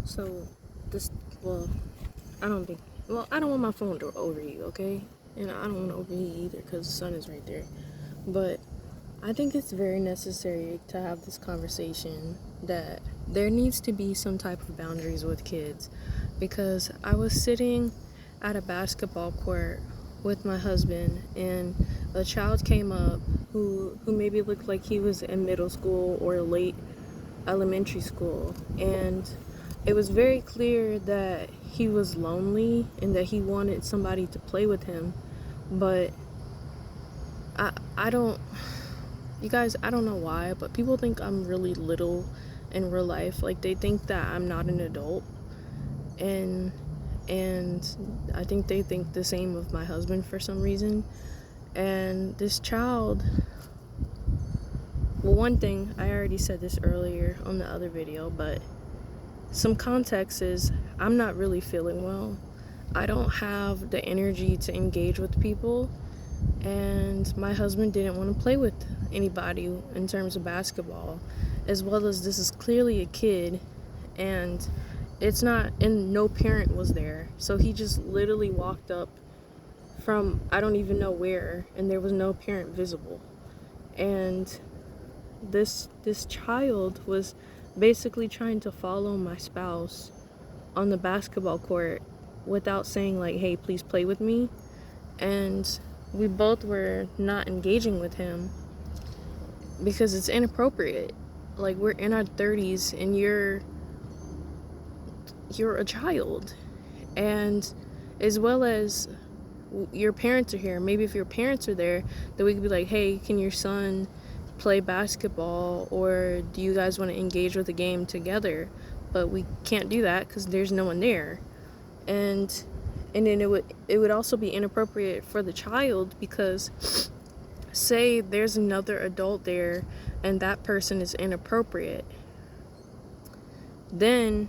So, this, well, I don't think, I don't want my phone to overheat, okay? And I don't want to overheat either because the sun is right there. But I think it's very necessary to have this conversation that there needs to be some type of boundaries with kids, because I was sitting at a basketball court with my husband and a child came up who maybe looked like he was in middle school or late elementary school, and it was very clear that he was lonely and that he wanted somebody to play with him. But I don't, you guys, I don't know why, but people think I'm really little in real life. Like, they think that I'm not an adult, and I think they think the same of my husband for some reason. And this child, well, one thing, I already said this earlier on the other video, but some context is I'm not really feeling well. I don't have the energy to engage with people, and my husband didn't want to play with anybody in terms of basketball, as well as this is clearly a kid, and it's not, and no parent was there, so he just literally walked up from I don't even know where, and there was no parent visible. And this child was basically trying to follow my spouse on the basketball court without saying, like, hey, please play with me. And we both were not engaging with him because it's inappropriate. Like, we're in our 30s and you're a child. And as well as your parents are here, maybe if your parents are there, then we could be like, hey, can your son play basketball, or do you guys want to engage with the game together? But we can't do that because there's no one there. And then it would also be inappropriate for the child, because say there's another adult there and that person is inappropriate, then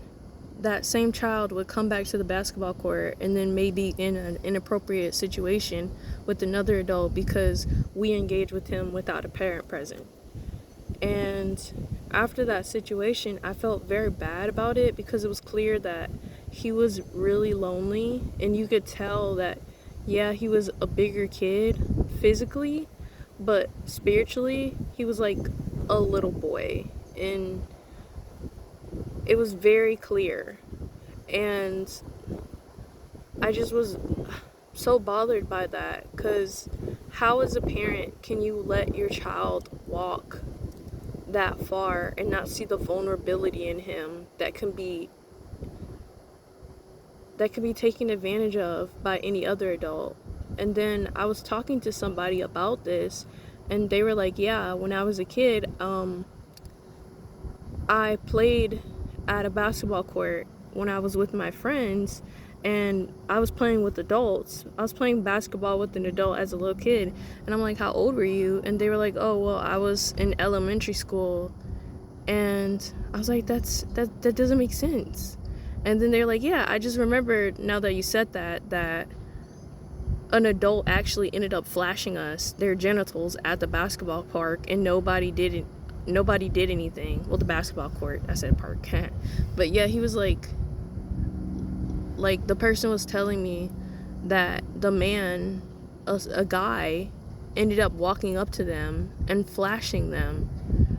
that same child would come back to the basketball court and then maybe in an inappropriate situation with another adult because we engage with him without a parent present. And after that situation, I felt very bad about it because it was clear that he was really lonely, and you could tell that, yeah, he was a bigger kid physically, but spiritually, he was like a little boy. And it was very clear. And I just was so bothered by that, because how as a parent can you let your child walk that far and not see the vulnerability in him that can be taken advantage of by any other adult? And then I was talking to somebody about this, and they were like, yeah, when I was a kid, I played at a basketball court when I was with my friends, and I was playing with adults. I was playing basketball with an adult as a little kid, and I'm like, how old were you? And they were like, oh, well, I was in elementary school. And I was like, that doesn't make sense. And then they're like, yeah, I just remembered now that you said that an adult actually ended up flashing us their genitals at the basketball park, and nobody did anything. Well, the basketball court, I said park. But yeah, he was like the person was telling me that the man, a guy, ended up walking up to them and flashing them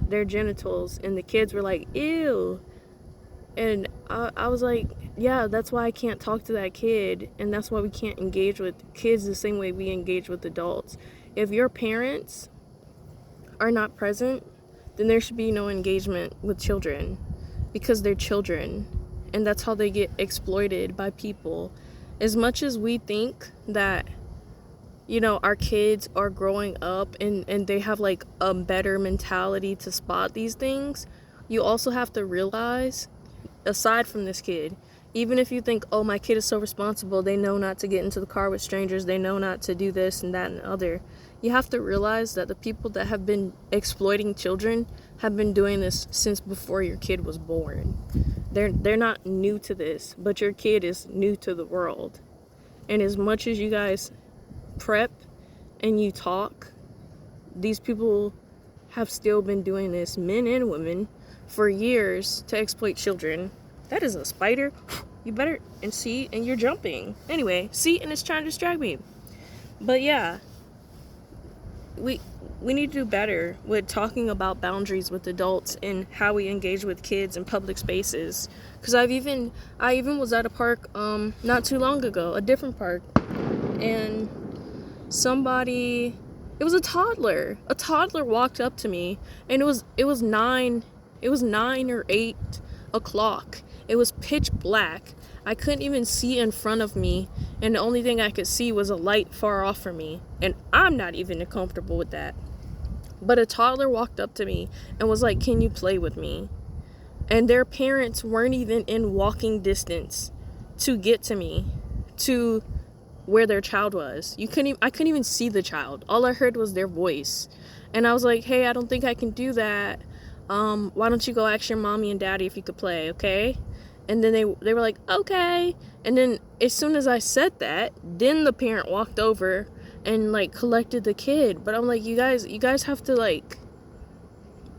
their genitals, and the kids were like, ew. And I was like, yeah, that's why I can't talk to that kid, and that's why we can't engage with kids the same way we engage with adults. If your parents are not present, then there should be no engagement with children, because they're children, and that's how they get exploited by people. As much as we think that, you know, our kids are growing up and they have like a better mentality to spot these things, you also have to realize, aside from this kid, even if you think, oh, my kid is so responsible, they know not to get into the car with strangers, they know not to do this and that and the other, you have to realize that the people that have been exploiting children have been doing this since before your kid was born. They're not new to this, but your kid is new to the world. And as much as you guys prep and you talk, these people have still been doing this, men and women, for years to exploit children. That is a spider. You better, and see, and you're jumping. Anyway, see, and it's trying to distract me. But yeah, we need to do better with talking about boundaries with adults and how we engage with kids in public spaces. Because I even was at a park not too long ago, a different park, and somebody, it was a toddler walked up to me, and it was 9 or 8 o'clock. It was pitch black. I couldn't even see in front of me, and the only thing I could see was a light far off from me, and I'm not even comfortable with that. But a toddler walked up to me and was like, "Can you play with me?" And their parents weren't even in walking distance to get to me, to where their child was. I couldn't even see the child. All I heard was their voice. And I was like, "Hey, I don't think I can do that. Why don't you go ask your mommy and daddy if you could play, okay?" And then they were like, "Okay." And then as soon as I said that, then the parent walked over and like collected the kid. But I'm like, you guys have to, like,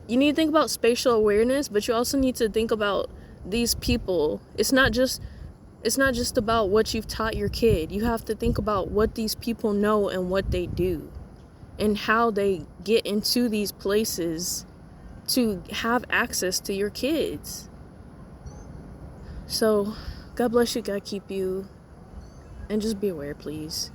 you need to think about spatial awareness, but you also need to think about these people. It's not just about what you've taught your kid. You have to think about what these people know and what they do and how they get into these places to have access to your kids. So, God bless you, God keep you, and just be aware, please.